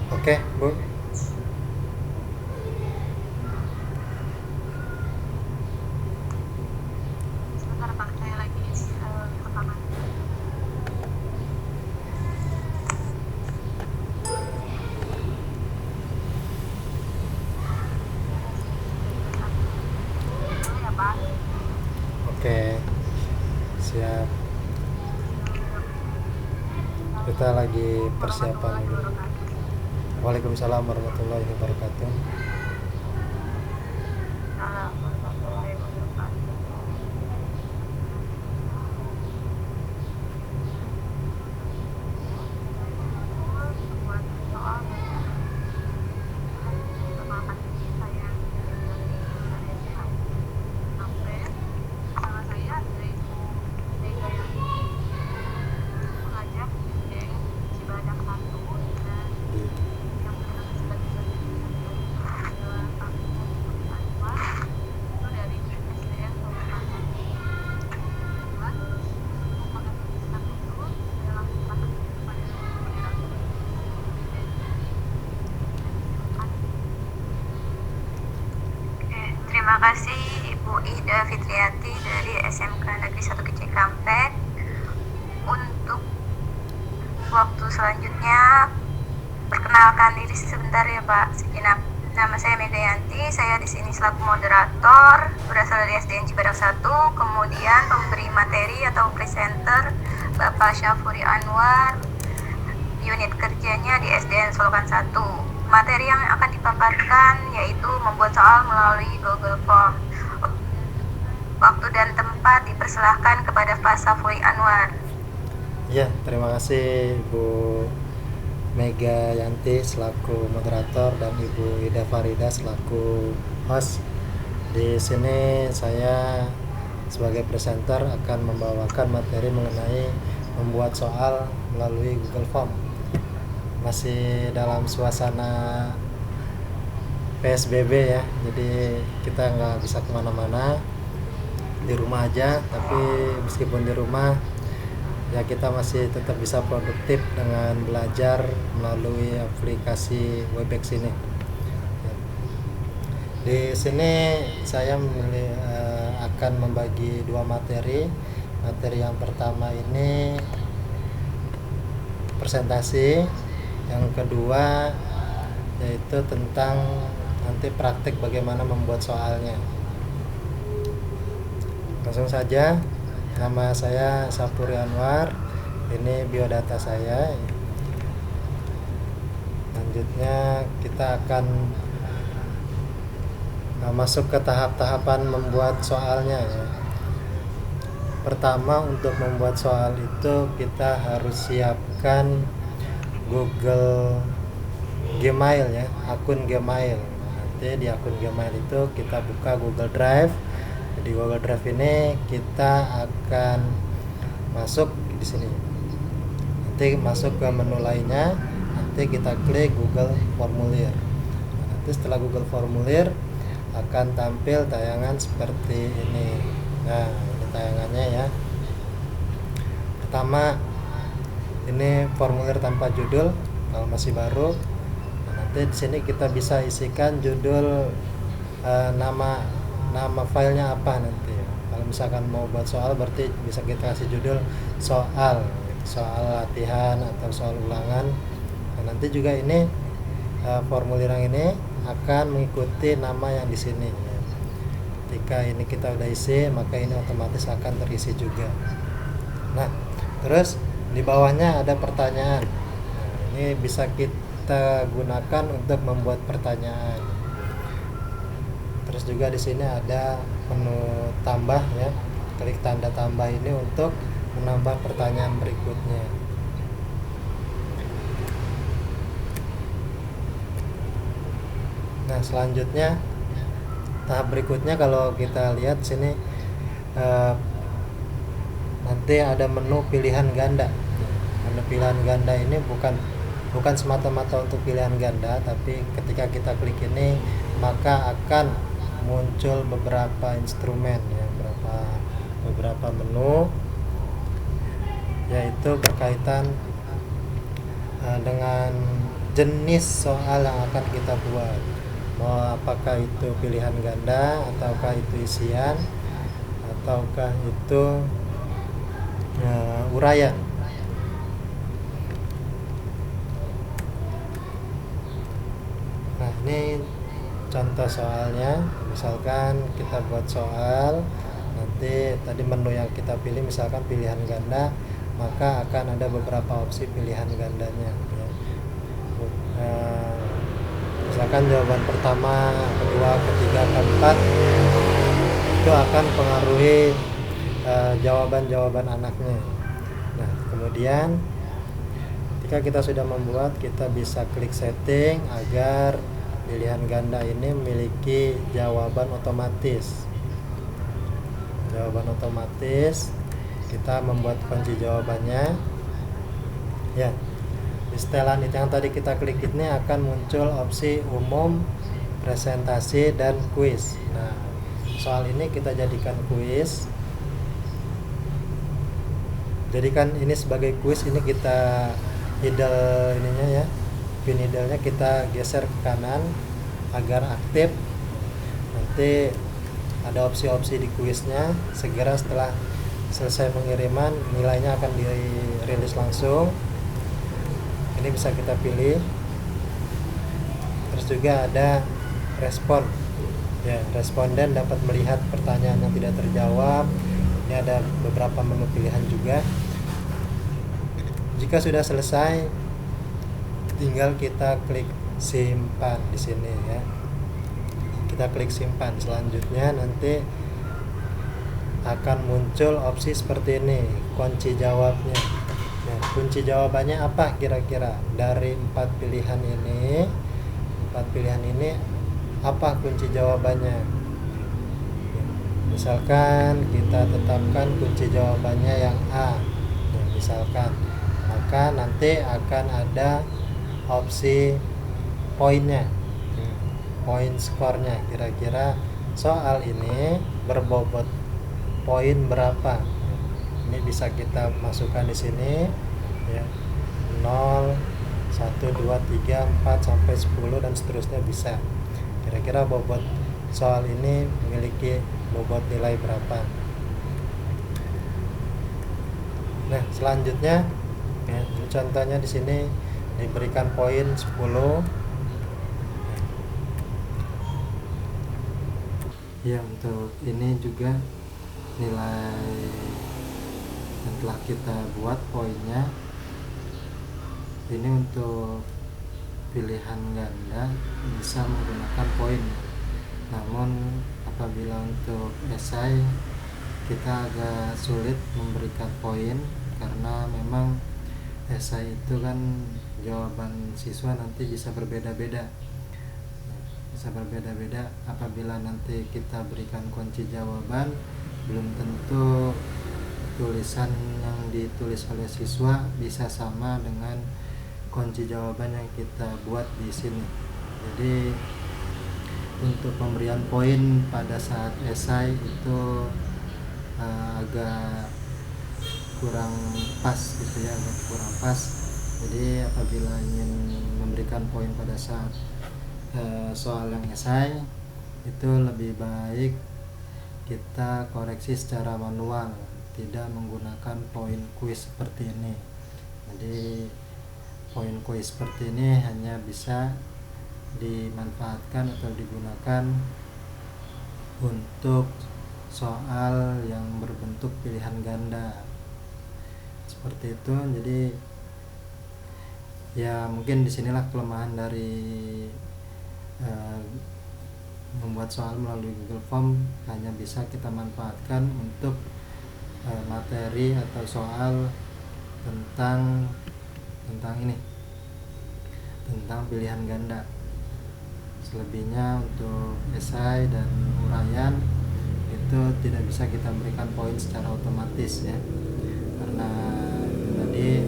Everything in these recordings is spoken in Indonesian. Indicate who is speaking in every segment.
Speaker 1: Oke, Bu.
Speaker 2: Sebentar Pak, saya lagi ini rekaman. Dulu ya Pak.
Speaker 1: Oke, siap. Kita lagi
Speaker 2: Assalamualaikum
Speaker 1: persiapan
Speaker 2: warahmatullahi
Speaker 1: dulu.
Speaker 2: wabarakatuh.
Speaker 1: Waalaikumsalam warahmatullahi wabarakatuh.
Speaker 2: Salam warahmatullahi wabarakatuh. Membuat soal perkenalkan diri saya dari sampai nama saya dari Mega yang mengajak SDN Cibadak 1 dan yang bertugas sebagai adalah aku Anwar itu dari SDN Solokan 1. Kebetulan untuk menghabiskan itu saya langsung pasang kepada moderator. Silakan. Oke, terima kasih Ibu Ida Fitriati dari SMK Negeri 1 Cikampek. Untuk waktu selanjutnya, perkenalkan diri sebentar ya Pak, sejenak. Nama saya Mega Yanti, saya di sini selaku moderator, berasal dari SDN Cibadak 1, kemudian pemberi materi atau presenter Bapak Syafuri Anwar, unit kerjanya di SDN Solokan 1. Materi yang akan dipaparkan yaitu membuat soal melalui Google Form. Waktu dan tempat dipersilahkan kepada Pak Syafuri Anwar.
Speaker 1: Ya, terima kasih Bu Mega Yanti selaku moderator dan Ibu Ida Farida selaku host. Di sini saya sebagai presenter akan membawakan materi mengenai membuat soal melalui Google Form. Masih dalam suasana PSBB ya, jadi kita nggak bisa kemana-mana, di rumah aja. Tapi meskipun di rumah, ya kita masih tetap bisa produktif dengan belajar melalui aplikasi Webex ini. Di sini saya akan membagi dua materi. Materi yang pertama ini presentasi, yang kedua yaitu tentang nanti praktik bagaimana membuat soalnya. Langsung saja, nama saya Sapuri Anwar, ini biodata saya. Selanjutnya kita akan masuk ke tahap-tahapan membuat soalnya ya. Pertama, untuk membuat soal itu kita harus siapkan Google Gmail ya, akun Gmail. Nanti di akun Gmail itu kita buka Google Drive. Di Google Drive ini kita akan masuk di sini. Nanti masuk ke menu lainnya, nanti kita klik Google Formulir. Nanti setelah Google Formulir akan tampil tayangan seperti ini. Nah, ini tayangannya ya. Pertama, ini formulir tanpa judul kalau masih baru. Nah, nanti di sini kita bisa isikan judul, nama filenya apa nanti. Kalau misalkan mau buat soal, berarti bisa kita kasih judul soal latihan atau soal ulangan. Nah, nanti juga ini formulir yang ini akan mengikuti nama yang di sini. Ketika ini kita udah isi, maka ini otomatis akan terisi juga. Nah, terus di bawahnya ada pertanyaan. Nah, ini bisa kita gunakan untuk membuat pertanyaan. Terus juga di sini ada menu tambah ya. Klik tanda tambah ini untuk menambah pertanyaan berikutnya. Nah, selanjutnya tahap berikutnya kalau kita lihat sini, nanti ada menu pilihan ganda. Menu pilihan ganda ini bukan semata-mata untuk pilihan ganda, tapi ketika kita klik ini maka akan muncul beberapa instrumen ya, beberapa menu, yaitu berkaitan dengan jenis soal yang akan kita buat, mau apakah itu pilihan ganda ataukah itu isian ataukah itu uraian. Nah, ini contoh soalnya. Misalkan kita buat soal, nanti tadi menu yang kita pilih misalkan pilihan ganda, maka akan ada beberapa opsi pilihan gandanya ya. Misalkan jawaban pertama, kedua, ketiga, keempat itu akan pengaruhi jawaban-jawaban anaknya. Nah, kemudian ketika kita sudah membuat, kita bisa klik setting agar pilihan ganda ini memiliki jawaban otomatis. Jawaban otomatis, kita membuat kunci jawabannya. Ya, di setelan itu yang tadi kita klik ini akan muncul opsi umum, presentasi, dan kuis. Nah, soal ini kita jadikan kuis. Jadikan ini sebagai kuis. Ini kita idle ininya ya, pin idle-nya kita geser ke kanan agar aktif. Nanti ada opsi-opsi di kuisnya. Segera setelah selesai pengiriman, nilainya akan dirilis langsung. Ini bisa kita pilih. Terus juga ada respon ya, responden dapat melihat pertanyaan yang tidak terjawab. Ini ada beberapa menu pilihan juga. Jika sudah selesai, tinggal kita klik simpan di sini ya. Kita klik simpan. Selanjutnya nanti akan muncul opsi seperti ini, kunci jawabnya. Nah, kunci jawabannya apa kira-kira? Dari 4 pilihan ini apa kunci jawabannya? Misalkan kita tetapkan kunci jawabannya yang A. Nah, misalkan, maka nanti akan ada opsi poinnya, poin skornya. Kira-kira soal ini berbobot poin berapa? Ini bisa kita masukkan di sini ya, 0, 1, 2, 3, 4 sampai 10 dan seterusnya bisa. Kira-kira bobot soal ini memiliki bobot nilai berapa? Nah, selanjutnya ya, contohnya di sini diberikan poin 10. Ya, untuk ini juga nilai yang telah kita buat poinnya. Ini untuk pilihan ganda bisa menggunakan poin. Namun apabila untuk esai kita agak sulit memberikan poin, karena memang esai itu kan jawaban siswa nanti bisa berbeda-beda. Apabila nanti kita berikan kunci jawaban, belum tentu tulisan yang ditulis oleh siswa bisa sama dengan kunci jawaban yang kita buat di sini. Jadi untuk pemberian poin pada saat esai itu agak kurang pas gitu ya, Jadi apabila ingin memberikan poin pada saat soal yang esai, itu lebih baik kita koreksi secara manual, tidak menggunakan poin kuis seperti ini. Jadi poin kuis seperti ini hanya bisa dimanfaatkan atau digunakan untuk soal yang berbentuk pilihan ganda seperti itu. Jadi ya mungkin disinilah kelemahan dari membuat soal melalui Google Form, hanya bisa kita manfaatkan untuk materi atau soal tentang pilihan ganda. Selebihnya untuk esai dan uraian itu tidak bisa kita berikan poin secara otomatis ya, karena tadi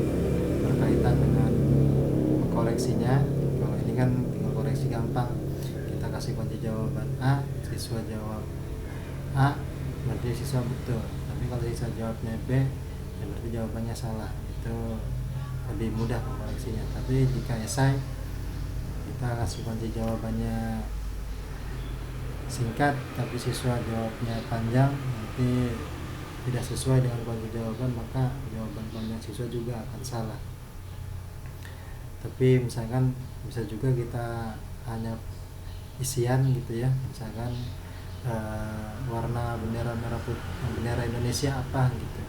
Speaker 1: berkaitan dengan koreksinya. Kalau ini kan tinggal koreksi gampang, kita kasih kunci jawaban A, siswa jawab A, berarti siswa betul. Tapi kalau siswa jawabnya B, ya berarti jawabannya salah. Itu lebih mudah koreksinya. Tapi jika esai kita kasih kunci jawabannya singkat tapi siswa jawabnya panjang, nanti tidak sesuai dengan kunci jawaban, maka jawaban panjang siswa juga akan salah. Tapi misalkan bisa juga kita hanya isian gitu ya, misalkan warna bendera merah putih, bendera Indonesia apa gitu,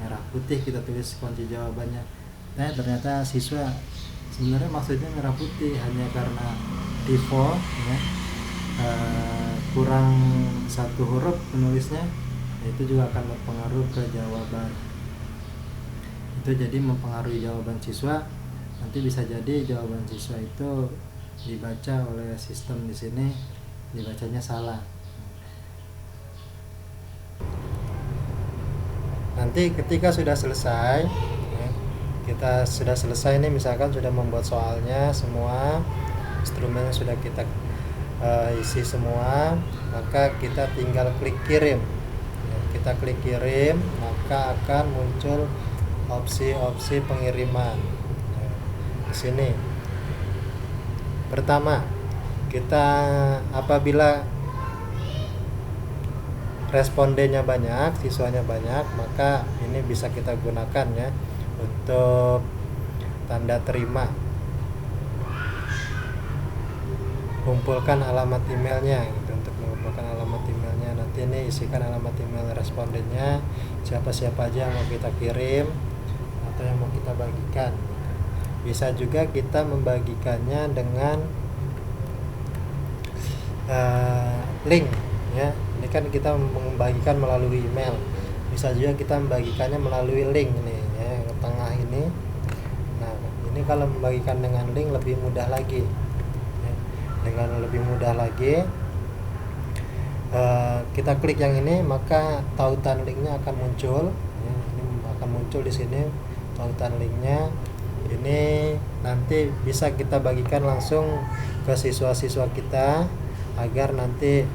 Speaker 1: merah putih, kita tulis kunci jawabannya. Nah ternyata siswa sebenarnya maksudnya merah putih, hanya karena default ya, kurang satu huruf penulisnya, itu juga akan berpengaruh ke jawaban. Itu jadi mempengaruhi jawaban siswa. Nanti bisa jadi jawaban siswa itu dibaca oleh sistem di sini dibacanya salah. Nanti ketika sudah selesai ya, kita sudah selesai nih, misalkan sudah membuat soalnya semua, instrumennya sudah kita isi semua, maka kita tinggal klik kirim ya, kita klik kirim, maka akan muncul opsi-opsi pengiriman ya, di sini. Pertama, kita apabila respondennya banyak, siswanya banyak, maka ini bisa kita gunakan ya untuk tanda terima. Kumpulkan alamat emailnya gitu, untuk mengumpulkan alamat emailnya. Nanti ini isikan alamat email respondennya, siapa-siapa aja yang mau kita kirim atau yang mau kita bagikan. Bisa juga kita membagikannya dengan link ya. Ini kan kita membagikan melalui email, bisa juga kita membagikannya melalui link ini ya, yang tengah ini. Nah ini kalau membagikan dengan link lebih mudah lagi ya. Dengan lebih mudah lagi, kita klik yang ini, maka tautan linknya akan muncul ya. Ini akan muncul di sini tautan linknya. Ini nanti bisa kita bagikan langsung ke siswa-siswa kita, agar nanti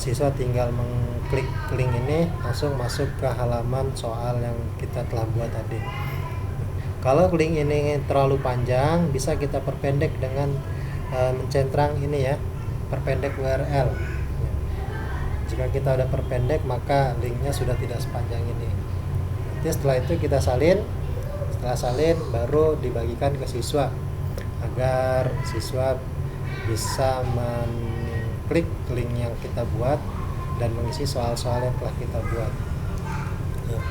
Speaker 1: siswa tinggal mengklik link ini langsung masuk ke halaman soal yang kita telah buat tadi. Kalau link ini terlalu panjang, bisa kita perpendek dengan mencentrang ini ya, perpendek URL. Jika kita udah perpendek, maka linknya sudah tidak sepanjang ini. Nanti setelah itu kita salin, setelah salin baru dibagikan ke siswa, agar siswa bisa klik link yang kita buat dan mengisi soal-soal yang telah kita buat ya.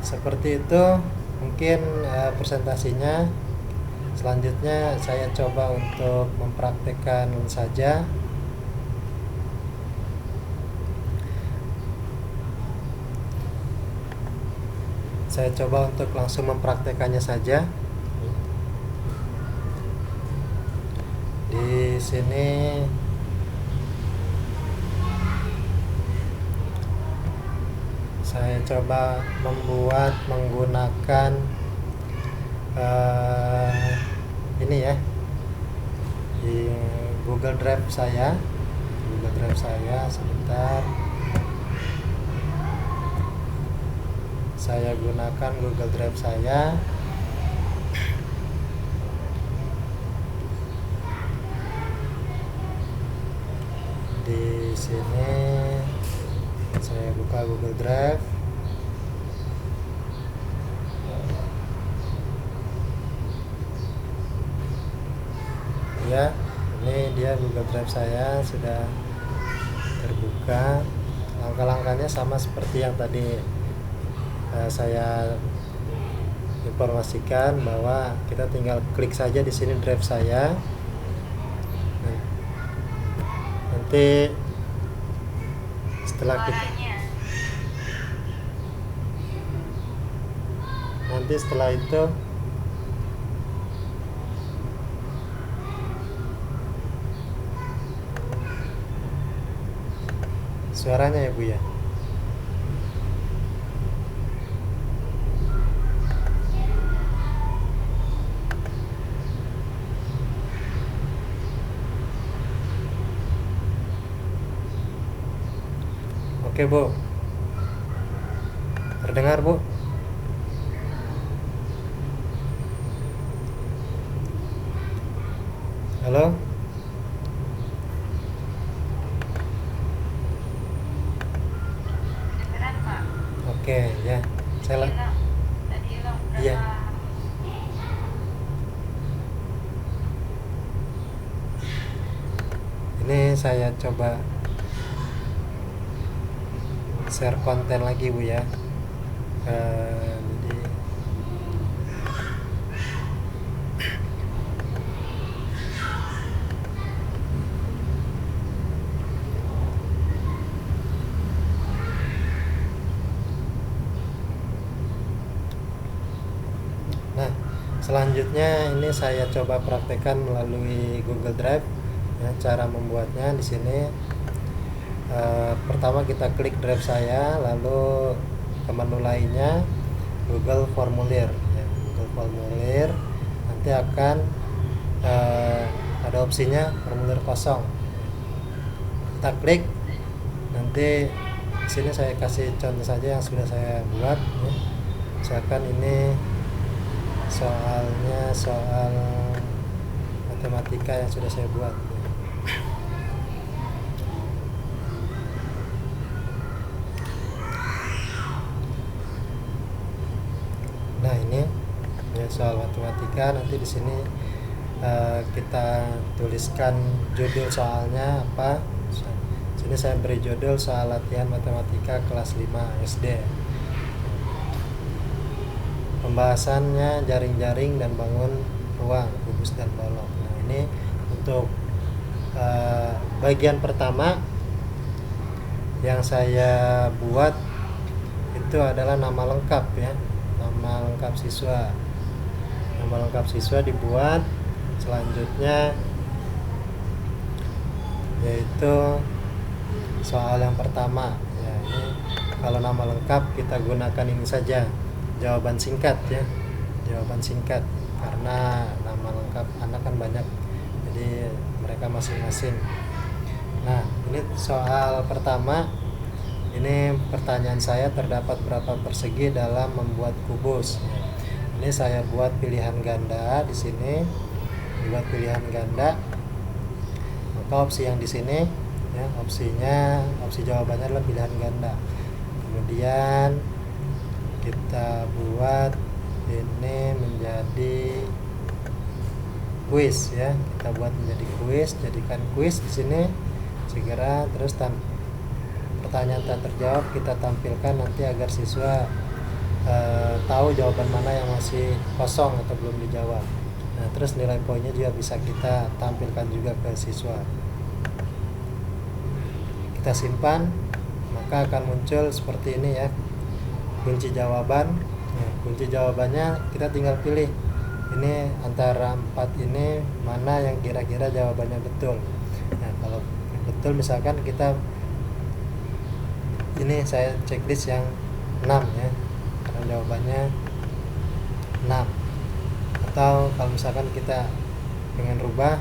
Speaker 1: Seperti itu mungkin presentasinya. Selanjutnya saya coba untuk mempraktekkan saja. Saya coba untuk langsung mempraktekannya saja. Di sini saya coba membuat menggunakan ini ya, di Google Drive saya. Sebentar, saya gunakan Google Drive saya. Di sini saya buka Google Drive. Ya, ini dia Google Drive saya sudah terbuka. Langkah-langkahnya sama seperti yang tadi saya informasikan, bahwa kita tinggal klik saja di sini drive saya. Nanti setelah itu suaranya ya Bu ya. Oke Bu, terdengar Bu? Halo.
Speaker 2: Kedengeran Pak?
Speaker 1: Oke ya, saya
Speaker 2: Tadi hilang berapa?
Speaker 1: iya. Ini saya coba share konten lagi Bu ya. Jadi nah, selanjutnya ini saya coba praktekkan melalui Google Drive ya, cara membuatnya di sini. Pertama kita klik drive saya, lalu ke menu lainnya Google Formulir ya, Google Formulir nanti akan ada opsinya formulir kosong, kita klik. Nanti di sini saya kasih contoh saja yang sudah saya buat ya. Misalkan ini soalnya soal matematika yang sudah saya buat ya. Nah ini ya, soal matematika. Nanti di sini kita tuliskan judul soalnya apa. Sini saya beri judul soal latihan matematika kelas 5 SD. Pembahasannya jaring-jaring dan bangun ruang, kubus dan bolong. Nah ini untuk bagian pertama yang saya buat itu adalah nama lengkap ya, nama lengkap siswa. Nama lengkap siswa dibuat. Selanjutnya yaitu soal yang pertama ya, ini kalau nama lengkap kita gunakan ini saja, jawaban singkat ya, jawaban singkat, karena nama lengkap anak kan banyak, jadi mereka masing-masing. Nah ini soal pertama, ini pertanyaan saya, terdapat berapa persegi dalam membuat kubus. Ini saya buat pilihan ganda di sini, buat pilihan ganda. Maka opsi yang di sini ya, opsi jawabannya adalah pilihan ganda. Kemudian kita buat ini menjadi kuis ya, kita buat menjadi kuis, jadikan kuis di sini segera. Terus pertanyaan tak terjawab kita tampilkan nanti agar siswa tahu jawaban mana yang masih kosong atau belum dijawab. Nah terus nilai poinnya juga bisa kita tampilkan juga ke siswa. Kita simpan, maka akan muncul seperti ini ya, kunci jawaban. Nah, kunci jawabannya kita tinggal pilih ini antara 4 ini mana yang kira-kira jawabannya betul. Nah kalau betul misalkan kita ini saya checklist yang 6 ya, karena jawabannya 6. Atau kalau misalkan kita pengen rubah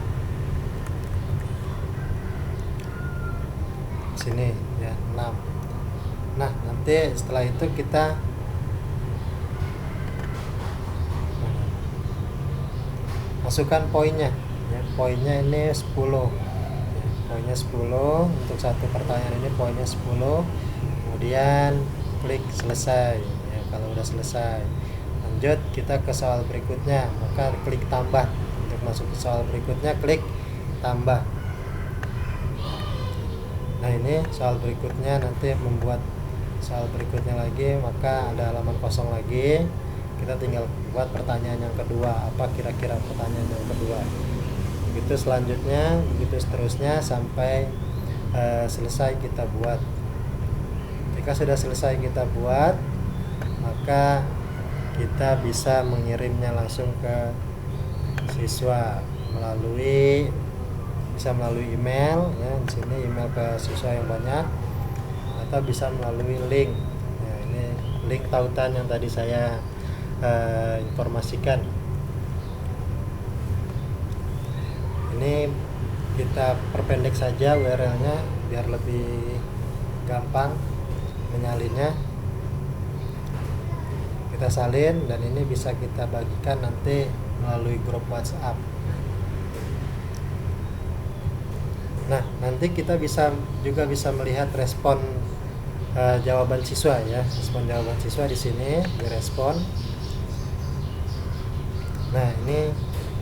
Speaker 1: sini ya 6. Nah nanti setelah itu kita masukkan poinnya ya, poinnya ini 10 ya, poinnya 10 untuk satu pertanyaan ini, poinnya 10. Kemudian klik selesai ya, kalau udah selesai lanjut kita ke soal berikutnya, maka klik tambah. Untuk masuk ke soal berikutnya klik tambah. Nah ini soal berikutnya, nanti membuat soal berikutnya lagi, maka ada halaman kosong lagi, kita tinggal buat pertanyaan yang kedua, apa kira-kira pertanyaan yang kedua. Begitu selanjutnya, begitu seterusnya sampai selesai kita buat. Jika sudah selesai kita buat, maka kita bisa mengirimnya langsung ke siswa melalui email ya, di sini email ke siswa yang banyak, atau bisa melalui link ya, ini link tautan yang tadi saya informasikan. Ini kita perpendek saja URL-nya biar lebih gampang menyalinnya. Kita salin dan ini bisa kita bagikan nanti melalui grup WhatsApp. Nah, nanti kita bisa melihat respon jawaban siswa ya. Respon jawaban siswa di sini direspon. Nah, ini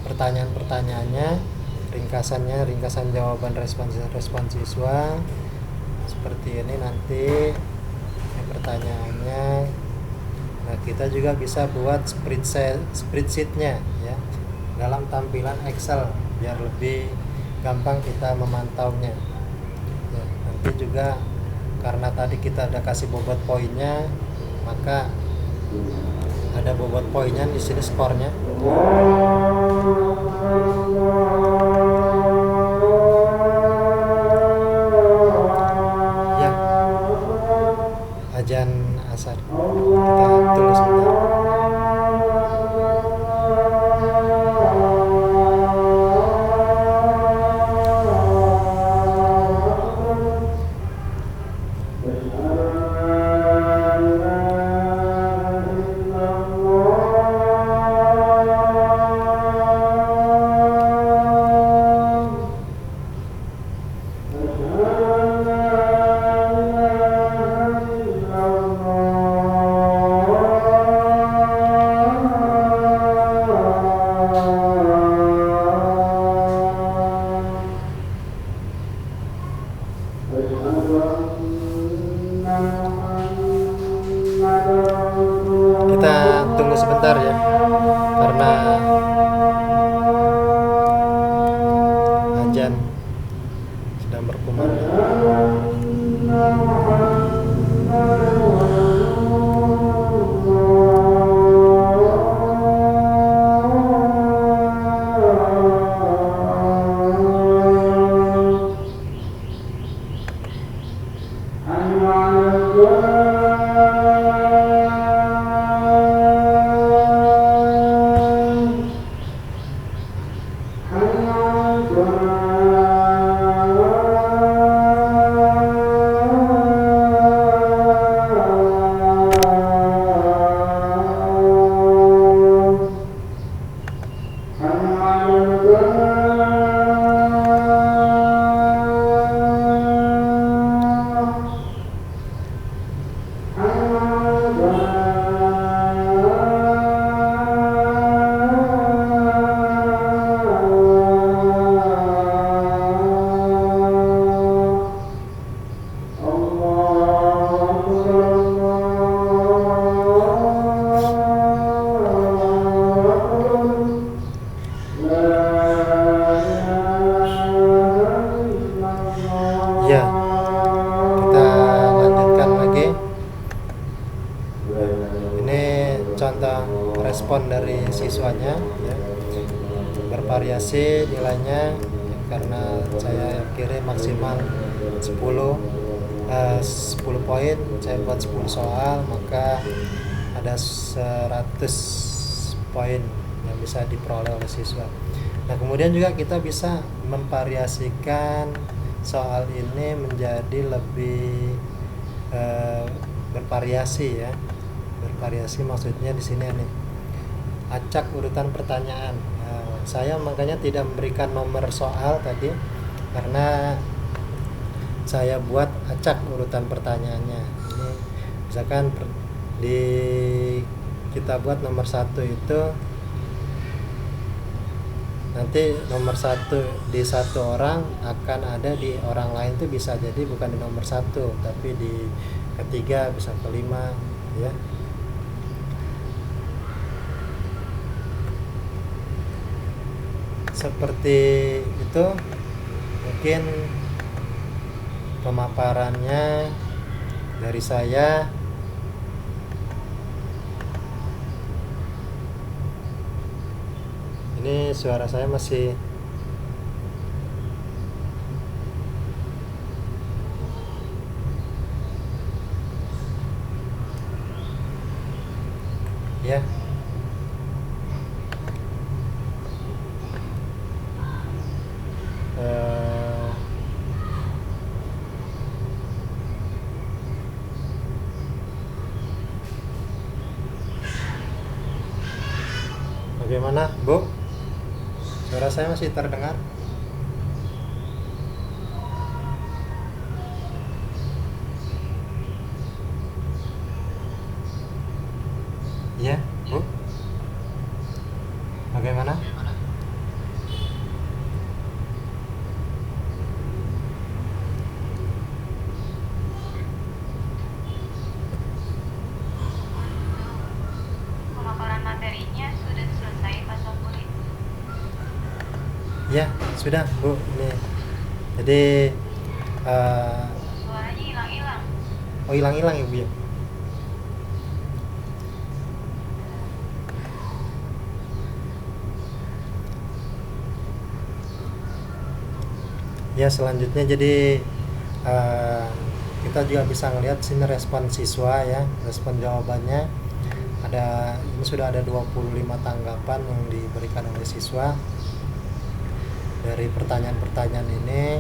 Speaker 1: pertanyaan-pertanyaannya, ringkasan jawaban respon siswa seperti ini nanti pertanyaannya. Nah, kita juga bisa buat spreadsheet-nya ya dalam tampilan Excel biar lebih gampang kita memantaunya. Ya, nanti juga karena tadi kita ada kasih bobot poinnya, maka ada bobot poinnya di sini skornya. Ya, ajan asar. Kita tunggu sebentar. Kita tunggu sebentar ya, karena ajan sedang berkumandang. Ya, kita lanjutkan lagi. Ini contoh respon dari siswanya ya. Bervariasi nilainya karena saya kirim maksimal 10 poin, saya buat 10 soal, maka ada 100 poin yang bisa diperoleh oleh siswa. Nah, kemudian juga kita bisa memvariasikan soal ini menjadi lebih bervariasi ya. Bervariasi maksudnya di sini nih, acak urutan pertanyaan. Saya makanya tidak memberikan nomor soal tadi karena saya buat acak urutan pertanyaannya. Ini misalkan kita buat nomor 1 itu, nanti nomor 1 di satu orang akan ada di orang lain, itu bisa jadi bukan di nomor 1 tapi di ketiga, bisa kelima ya. Seperti itu mungkin pemaparannya dari saya. Ini suara saya masih ya. Bagaimana, Bu? Suara saya masih terdengar? Bagaimana?
Speaker 2: Pemaparan materinya sudah selesai, Pak Sapuri.
Speaker 1: Ya, sudah Bu. Ini jadi eh,
Speaker 2: Suaranya hilang-hilang.
Speaker 1: oh, hilang-hilang ya Bu ya. Ya, selanjutnya jadi eh, kita juga bisa ngelihat sini respon siswa ya, respon jawabannya. Ini sudah ada 25 tanggapan yang diberikan oleh siswa dari pertanyaan-pertanyaan ini.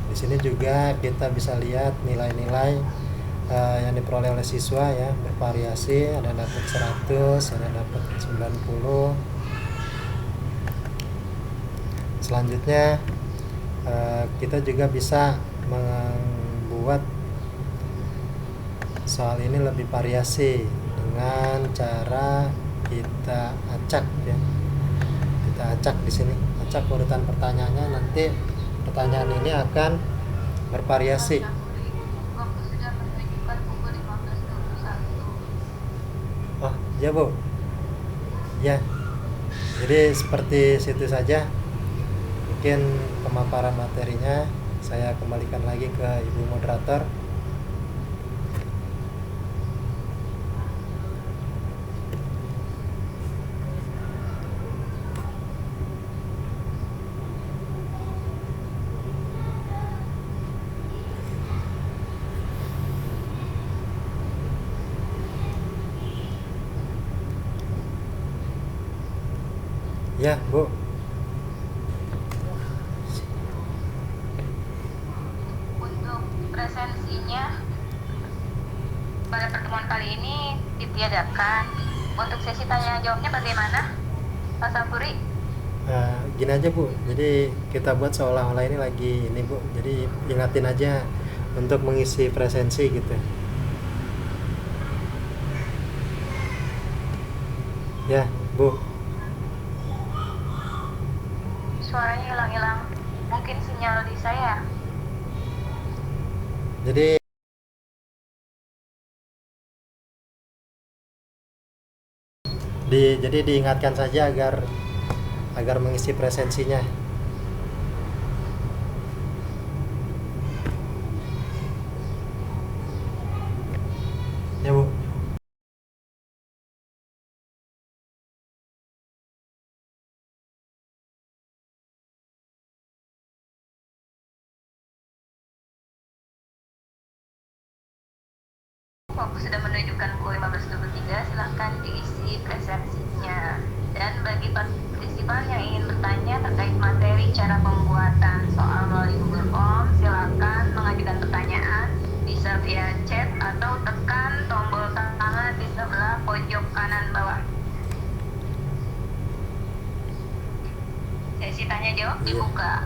Speaker 1: Di sini juga kita bisa lihat nilai-nilai yang diperoleh oleh siswa ya, bervariasi, ada dapat 100, ada dapat 90. Selanjutnya kita juga bisa membuat soal ini lebih variasi dengan cara kita acak ya. Kita acak di sini, acak urutan pertanyaannya, nanti pertanyaan ini akan bervariasi.
Speaker 2: Waktu sudah menunjukkan pukul 15.21.
Speaker 1: Oh, ya Bu. Ya. Jadi seperti situ saja. Mungkin pemaparan materinya saya kembalikan lagi ke Ibu moderator. Ya, Bu.
Speaker 2: Untuk presensinya pada pertemuan kali ini ditiadakan. Untuk sesi tanya jawabnya bagaimana, Pak Sapuri?
Speaker 1: Gini aja Bu, jadi kita buat seolah-olah ini lagi ini Bu, jadi ingatin aja untuk mengisi presensi gitu ya Bu.
Speaker 2: Suaranya hilang-hilang. Mungkin sinyal di saya.
Speaker 1: Jadi jadi diingatkan saja agar mengisi presensinya ya Bu.
Speaker 2: Waktu sudah menunjukkan pukul 15.23, silahkan diisi presensinya. Dan bagi partisipan yang ingin bertanya terkait materi cara pembuatan soal melalui Google Form, silahkan mengajukan pertanyaan bisa via chat atau tekan tombol tangan di sebelah pojok kanan bawah. Sesi tanya jawab dibuka.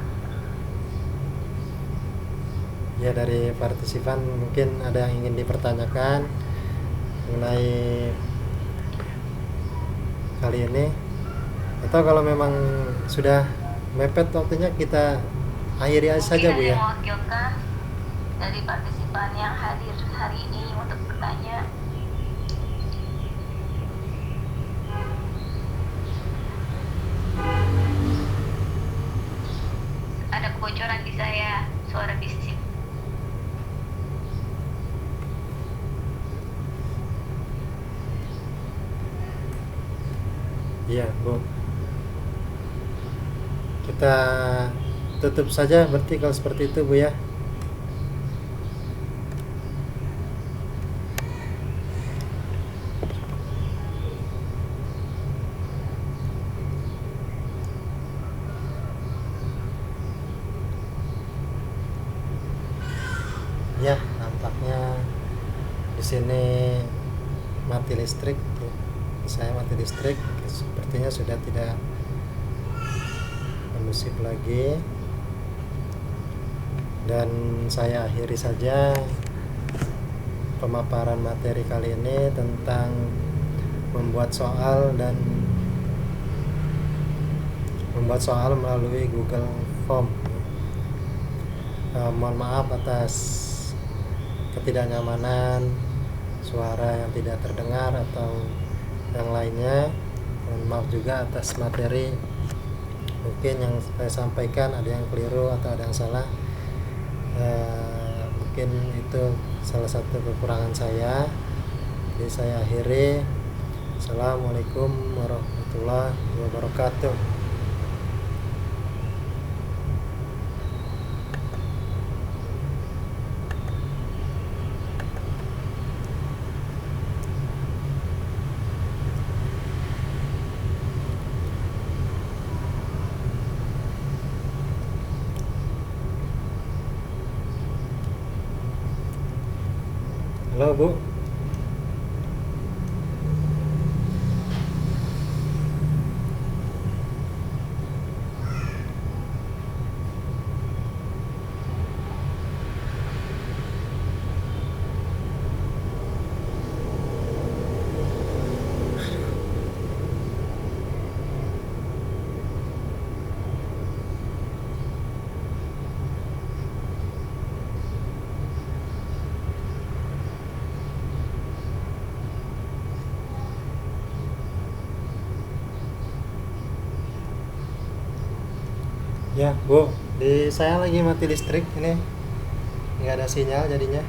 Speaker 1: Ya, dari partisipan mungkin ada yang ingin dipertanyakan mengenai kali ini, atau kalau memang sudah mepet waktunya kita akhiri aja saja Bu ya.
Speaker 2: Mewakilkan dari partisipan yang hadir hari ini untuk bertanya. Ada kebocoran di saya, suara bisik.
Speaker 1: Iya Bu, kita tutup saja berarti kalau seperti itu Bu ya. Ya, nampaknya di sini mati listrik tuh. Saya mati listrik, sepertinya sudah tidak kondusif lagi. Dan saya akhiri saja pemaparan materi kali ini tentang membuat soal dan membuat soal melalui Google Form. Mohon maaf atas ketidaknyamanan, suara yang tidak terdengar atau yang lainnya. Mohon maaf juga atas materi mungkin yang saya sampaikan ada yang keliru atau ada yang salah. Mungkin itu salah satu kekurangan saya. Jadi saya akhiri. Assalamualaikum warahmatullahi wabarakatuh. Halo Bu. Ya Bu, di saya lagi mati listrik ini, nggak ada sinyal jadinya.